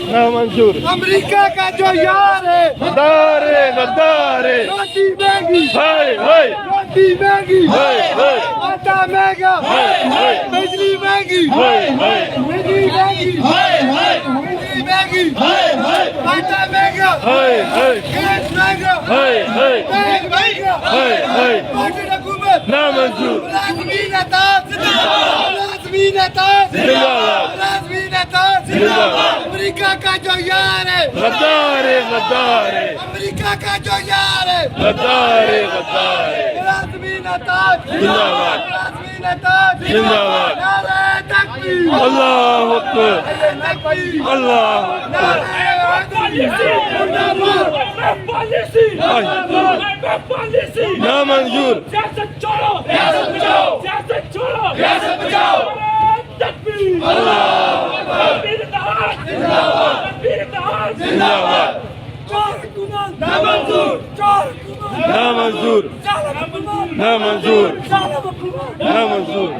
ना मंजूर। अमेरिका का जो यार है गद्दार है, गद्दार है। रोटी महंगी, हाय हाय रोटी महंगी, हाय हाय आटा महंगा, हाय बिजली महंगी, हाय हाय बिजली महंगी, बिजली महंगी, आटा महंगा, हाय हाय गैस महंगा, हाय हाय तेल महंगा, हाय हाय पार्टी हुकूमत ना मंजूर। लाजमी नेता जिंदाबाद, लाजमी नेता जिंदाबाद, लाजमी नेता जिंदाबाद। अमेरिका का जो यार है गद्दार है, गद्दार है। अमेरिका का जो यार है गद्दार है, गद्दार है। लाजमी नेता जिंदाबाद, लाजमी नेता जिंदाबाद। नारे तकबीर, अल्लाह अकबर, तकबीर, अल्लाह नारे जिंदाबाद, ना मंजूर। सियासत छोड़ो, सियासत बचाओ, सियासत छोड़ो, सियासत बचाओ। तकबीर, तकबीर जिंदाबाद, जिंदाबाद, तकबीर जिंदाबाद, जिंदाबाद, चार हुकूमत ना मंजूर, चार हुकूमत ना मंजूर, चार हुकूमत ना मंजूर, चार हुकूमत ना मंजूर।